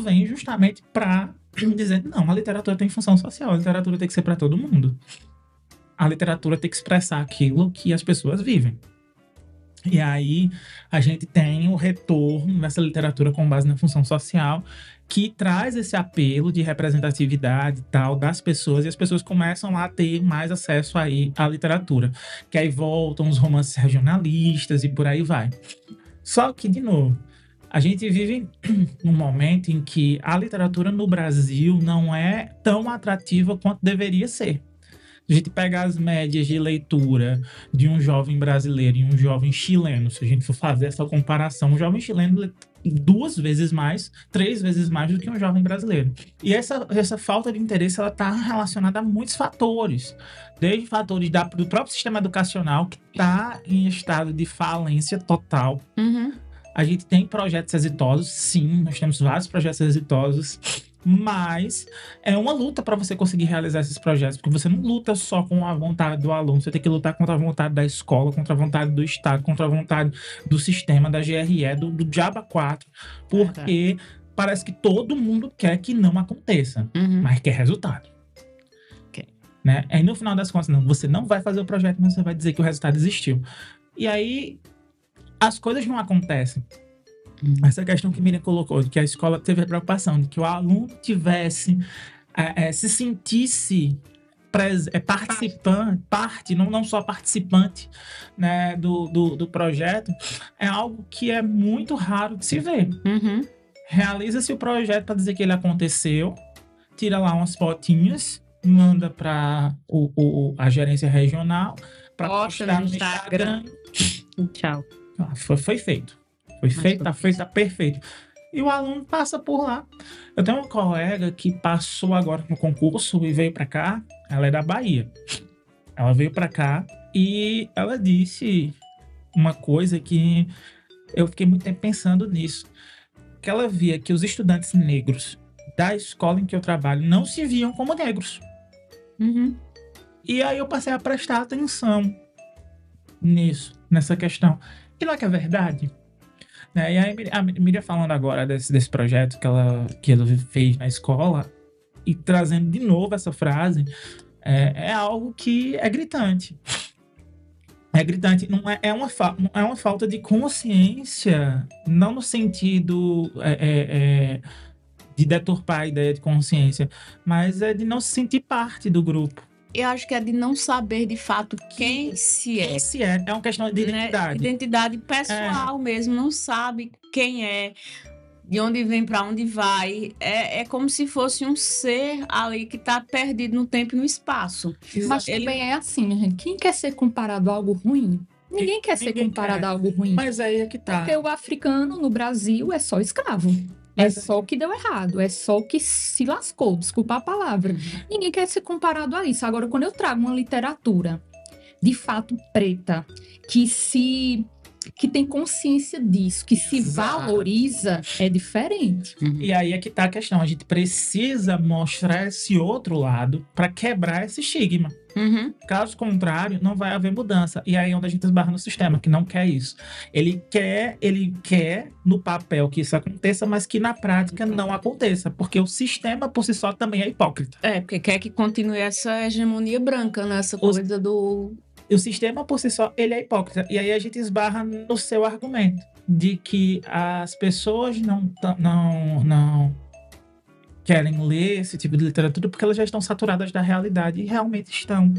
vem justamente para dizer, não, a literatura tem função social, a literatura tem que ser para todo mundo. A literatura tem que expressar aquilo que as pessoas vivem. E aí, a gente tem o retorno nessa literatura com base na função social, que traz esse apelo de representatividade e tal das pessoas, e as pessoas começam a ter mais acesso aí à literatura. Que aí voltam os romances regionalistas e por aí vai. Só que, de novo, a gente vive num momento em que a literatura no Brasil não é tão atrativa quanto deveria ser. A gente pega as médias de leitura de um jovem brasileiro e um jovem chileno, se a gente for fazer essa comparação, um jovem chileno lê 2 vezes mais, 3 vezes mais do que um jovem brasileiro. E essa falta de interesse, ela está relacionada a muitos fatores. Desde fatores do próprio sistema educacional, que está em estado de falência total. A gente tem projetos exitosos, sim, nós temos vários projetos exitosos, mas é uma luta para você conseguir realizar esses projetos, porque você não luta só com a vontade do aluno, você tem que lutar contra a vontade da escola, contra a vontade do Estado, contra a vontade do sistema, da GRE, do Diaba 4, porque parece que todo mundo quer que não aconteça, mas quer resultado. Né? Aí no final das contas, não, você não vai fazer o projeto, mas você vai dizer que o resultado existiu. E aí as coisas não acontecem. Essa questão que Miriam colocou, de que a escola teve a preocupação de que o aluno tivesse, se sentisse participante, não só participante, né, do projeto, é algo que é muito raro de se ver. Realiza-se o projeto para dizer que ele aconteceu, tira lá umas fotinhas, manda para a gerência regional, para postar no Instagram. Tchau. Foi feito. Foi feito, tá perfeito. E o aluno passa por lá. Eu tenho uma colega que passou agora no concurso e veio para cá. Ela é da Bahia. Ela veio para cá e ela disse uma coisa que eu fiquei muito tempo pensando nisso. Que ela via que os estudantes negros da escola em que eu trabalho não se viam como negros. E aí eu passei a prestar atenção nessa questão. E não é que é verdade? E aí a Miriam falando agora desse projeto que ela fez na escola e trazendo de novo essa frase, é algo que é gritante. É gritante, não é uma falta de consciência, não no sentido de deturpar a ideia de consciência, mas é de não se sentir parte do grupo. Eu acho que é de não saber de fato quem se é. É uma questão de identidade. Né? Identidade pessoal mesmo, não sabe quem é, de onde vem, para onde vai. É como se fosse um ser ali que está perdido no tempo e no espaço. Mas também é assim, gente. Quem quer ser comparado a algo ruim? Ninguém quer ser comparado a algo ruim. Mas aí é que tá. Porque o africano no Brasil é só escravo. É só o que deu errado, é só o que se lascou, desculpa a palavra. Ninguém quer ser comparado a isso. Agora, quando eu trago uma literatura de fato preta, que tem consciência disso, que se valoriza, é diferente. E aí é que tá a questão. A gente precisa mostrar esse outro lado para quebrar esse estigma. Caso contrário, não vai haver mudança. E aí é onde a gente esbarra no sistema, que não quer isso. Ele quer no papel que isso aconteça, mas que na prática não aconteça. Porque o sistema por si só também é hipócrita. Porque quer que continue essa hegemonia branca, né? Essa coisa do o sistema por si só, ele é hipócrita. E aí a gente esbarra no seu argumento de que as pessoas não querem ler esse tipo de literatura porque elas já estão saturadas da realidade, e realmente estão.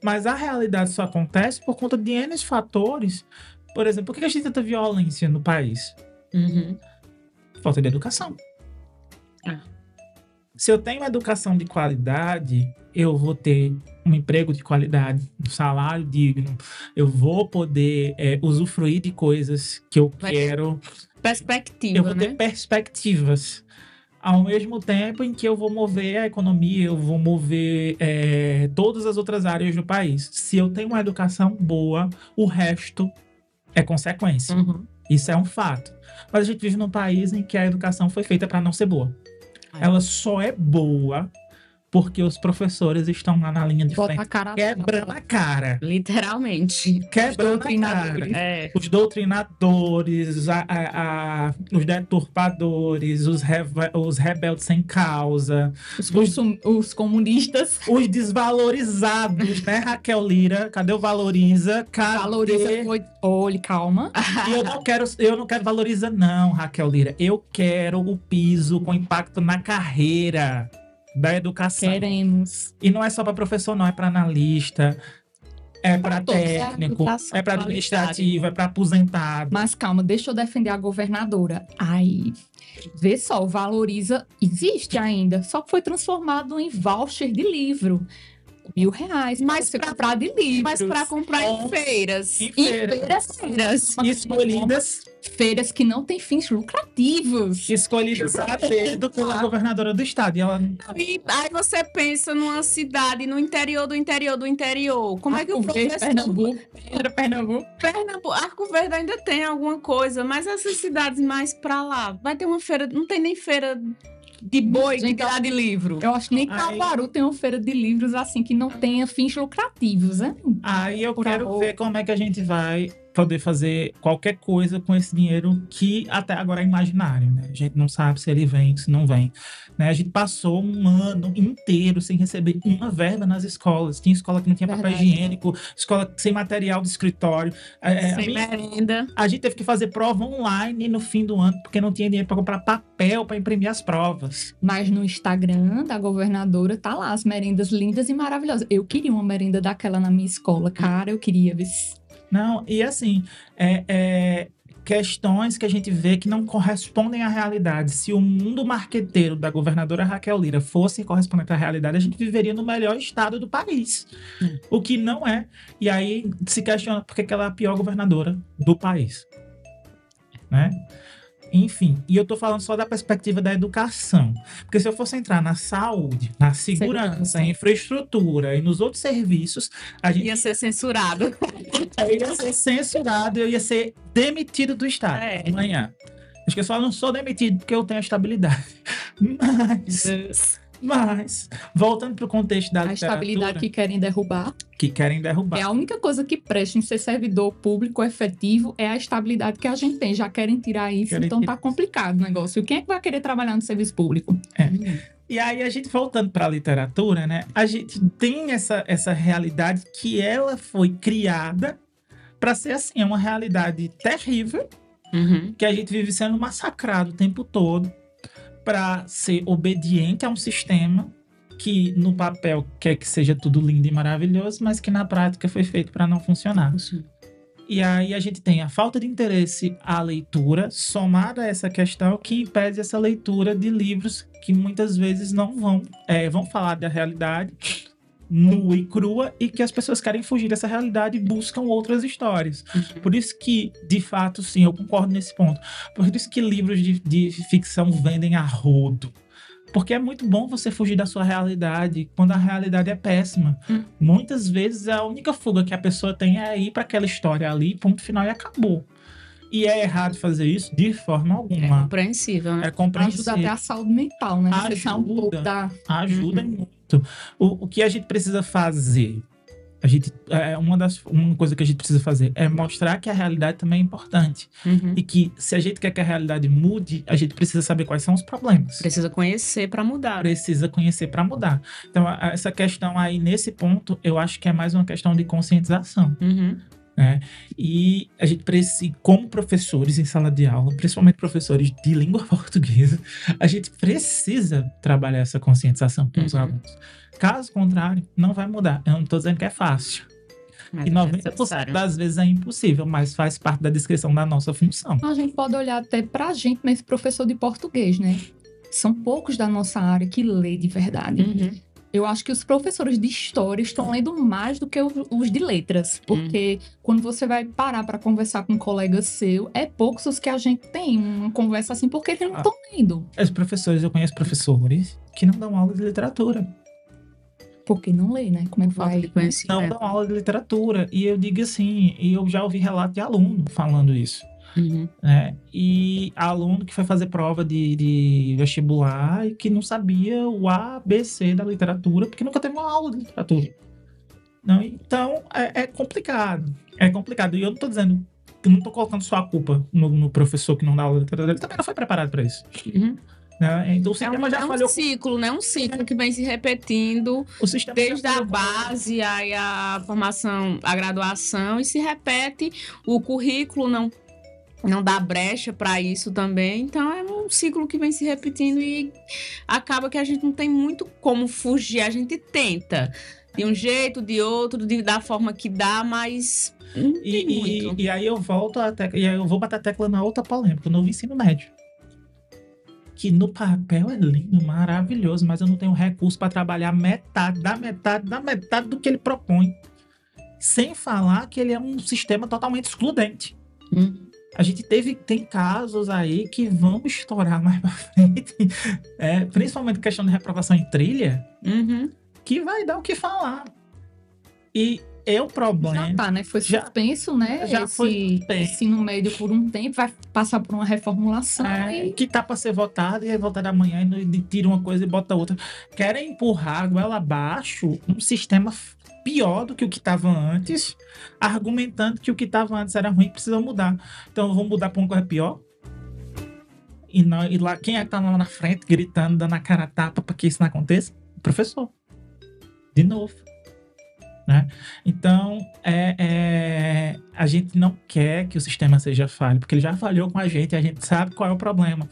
Mas a realidade só acontece por conta de N fatores. Por exemplo, por que a gente tem tanta violência no país? Falta de educação. Se eu tenho educação de qualidade, eu vou ter um emprego de qualidade, um salário digno, eu vou poder usufruir de coisas que eu quero. Perspectiva, eu vou ter perspectivas. Ao mesmo tempo em que eu vou mover a economia, eu vou mover todas as outras áreas do país. Se eu tenho uma educação boa, o resto é consequência. Isso é um fato. Mas a gente vive num país em que a educação foi feita para não ser boa. Ela só é boa porque os professores estão lá na linha de frente, quebrando a cara. Literalmente. Quebrando a cara. Os doutrinadores, os deturpadores, os rebeldes sem causa. Os comunistas. Os desvalorizados, né, Raquel Lira? Cadê o Valoriza? Valoriza foi... Olha, calma. E eu não quero Valoriza não, Raquel Lira. Eu quero o piso com impacto na carreira da educação. Queremos. E não é só para professor, não. É para analista, é para técnico, é para administrativo, é para aposentado. Mas calma, deixa eu defender a governadora. Ai, vê só, o Valoriza existe ainda, só que foi transformado em voucher de livro. R$1.000. Mas para comprar de livros. Mas para comprar em feiras. Em feiras. Escolhidas. Feiras que não têm fins lucrativos. Escolhidas a dedo pela governadora do estado. E ela... aí você pensa numa cidade no interior do interior do interior. Como é que o professor... Pernambuco. Arco Verde ainda tem alguma coisa, mas essas cidades mais para lá, vai ter uma feira, não tem nem feira de boi, de grade de livro. Eu acho que nem Caruaru tem uma feira de livros assim que não tenha fins lucrativos, né? Aí eu quero ver como é que a gente vai poder fazer qualquer coisa com esse dinheiro que até agora é imaginário, né? A gente não sabe se ele vem, se não vem, né? A gente passou um ano inteiro sem receber uma verba nas escolas. Tinha escola que não tinha papel higiênico, escola sem material de escritório. Sem merenda. A gente teve que fazer prova online no fim do ano, porque não tinha dinheiro para comprar papel para imprimir as provas. Mas no Instagram da governadora tá lá as merendas lindas e maravilhosas. Eu queria uma merenda daquela na minha escola, cara, eu queria ver. Não, e assim, questões que a gente vê que não correspondem à realidade. Se o mundo marqueteiro da governadora Raquel Lira fosse correspondente à realidade, a gente viveria no melhor estado do país. O que não é. E aí se questiona por que ela é a pior governadora do país. Né? Enfim, e eu tô falando só da perspectiva da educação. Porque se eu fosse entrar na saúde, na segurança, infraestrutura e nos outros serviços, a gente ia ser censurado. Eu ia ser censurado, eu ia ser demitido do Estado amanhã. Acho que eu só não sou demitido porque eu tenho a estabilidade. Mas voltando para o contexto da literatura... A estabilidade que querem derrubar. É a única coisa que presta em ser servidor público efetivo é a estabilidade que a gente tem. Já querem tirar isso, então tá complicado o negócio. E quem é que vai querer trabalhar no serviço público? E aí, a gente voltando para a literatura, né? A gente tem essa realidade que ela foi criada para ser assim, uma realidade terrível, que a gente vive sendo massacrado o tempo todo para ser obediente a um sistema que no papel quer que seja tudo lindo e maravilhoso, mas que na prática foi feito para não funcionar. E aí a gente tem a falta de interesse à leitura, somada a essa questão que impede essa leitura de livros que muitas vezes não vão falar da realidade nua e crua, e que as pessoas querem fugir dessa realidade e buscam outras histórias. Por isso que, de fato, sim, eu concordo nesse ponto. Por isso que livros de ficção vendem a rodo. Porque é muito bom você fugir da sua realidade quando a realidade é péssima. Muitas vezes a única fuga que a pessoa tem é ir para aquela história ali, ponto final, e acabou. E é errado fazer isso de forma alguma. É compreensível, né? É compreensível. Ajuda até a saúde mental, né? Ajuda muito. O que a gente precisa fazer Uma coisa que a gente precisa fazer é mostrar que a realidade também é importante. Uhum. E que se a gente quer que a realidade mude, a gente precisa saber quais são os problemas. Precisa conhecer para mudar. Precisa conhecer para mudar. Então, essa questão aí, nesse ponto, eu acho que é mais uma questão de conscientização. Uhum. Né? E a gente precisa, como professores em sala de aula, principalmente professores de língua portuguesa, a gente precisa trabalhar essa conscientização com os alunos. Caso contrário, não vai mudar. Eu não estou dizendo que é fácil. Mas E é 90% necessário. das vezes é impossível, mas faz parte da descrição da nossa função. A gente pode olhar até pra gente, mas professor de português, né? São poucos da nossa área que lê de verdade. Uhum. Eu acho que os professores de história estão lendo mais do que os de letras. Porque quando você vai parar para conversar com um colega seu, é poucos os que a gente tem uma conversa assim, porque eles não estão lendo. Eu conheço professores que não dão aula de literatura. Porque não lê, né? Como é que Falta vai? de conhecimento. Não dão aula de literatura. E eu digo assim, e eu já ouvi relato de aluno falando isso. Uhum. Né? E aluno que foi fazer prova de vestibular e que não sabia o A, B, C da literatura, porque nunca teve uma aula de literatura. Não, então, é complicado. É complicado. E eu não tô dizendo, eu não tô colocando só a culpa no professor que não dá aula de literatura. Ele também não foi preparado para isso. Uhum. Né? Então, o sistema já falhou. Ciclo, né? Um ciclo que vem se repetindo O sistema desde já a falhou. base, aí a formação, a graduação, e se repete. O currículo não dá brecha para isso também. Então, é um ciclo que vem se repetindo e acaba que a gente não tem muito como fugir. A gente tenta, de um jeito, de outro, da forma que dá, mas não tem muito. E aí eu volto e aí eu vou bater a tecla na outra polêmica, no ensino médio. Que no papel é lindo, maravilhoso, mas eu não tenho recurso para trabalhar metade do que ele propõe. Sem falar que ele é um sistema totalmente excludente. A gente tem casos aí que vão estourar mais pra frente, principalmente questão de reprovação em trilha, que vai dar o que falar. E é o problema. Já tá, né? Foi suspenso, né? Já foi suspenso. Ensino médio por um tempo, vai passar por uma reformulação. Que tá para ser votado, e aí votar amanhã e tira uma coisa e bota outra. Querem empurrar goela abaixo um sistema pior do que o que estava antes, argumentando que o que estava antes era ruim e precisa mudar. Então vamos mudar para uma coisa pior? E lá, quem é que tá lá na frente gritando, dando a cara a tapa para que isso não aconteça? O professor. De novo. Né? Então, a gente não quer que o sistema seja falho, porque ele já falhou com a gente e a gente sabe qual é o problema.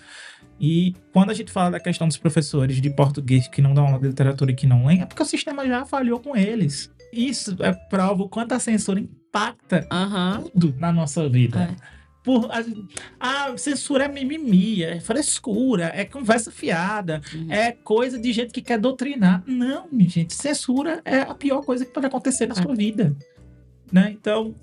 E quando a gente fala da questão dos professores de português que não dão aula de literatura e que não leem, é porque o sistema já falhou com eles. Isso prova o quanto a censura impacta tudo na nossa vida. Censura é mimimi, é frescura, é conversa fiada, é coisa de gente que quer doutrinar. Não, minha gente, censura é a pior coisa que pode acontecer na sua vida. Né? Então...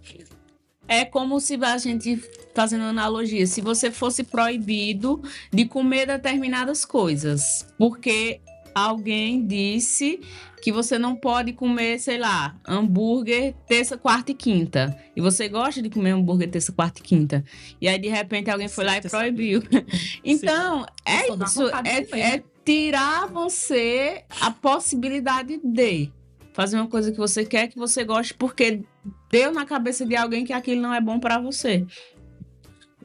É como se a gente, fazendo analogia, se você fosse proibido de comer determinadas coisas, porque alguém disse que você não pode comer, sei lá, hambúrguer terça, quarta e quinta. E você gosta de comer hambúrguer terça, quarta e quinta. E aí, de repente, alguém foi lá e proibiu. Então, é isso. É tirar você a possibilidade de fazer uma coisa que você quer, que você goste, porque deu na cabeça de alguém que aquilo não é bom pra você.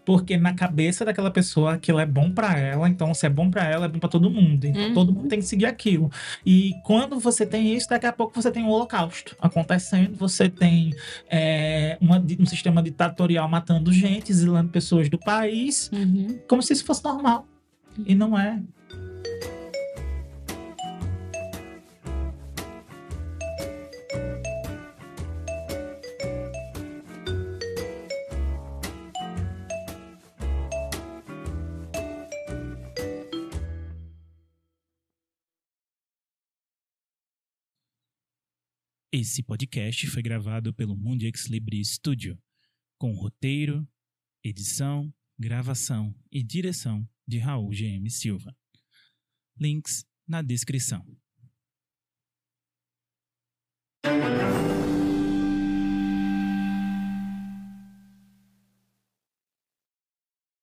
Porque na cabeça daquela pessoa aquilo é bom pra ela, então se é bom pra ela, é bom pra todo mundo. Então todo mundo tem que seguir aquilo. E quando você tem isso, daqui a pouco você tem um holocausto acontecendo, você tem um sistema ditatorial matando gente, exilando pessoas do país, como se isso fosse normal. E não é. Esse podcast foi gravado pelo Mundo Ex Libris Studio, com roteiro, edição, gravação e direção de Raul GM Silva. Links na descrição.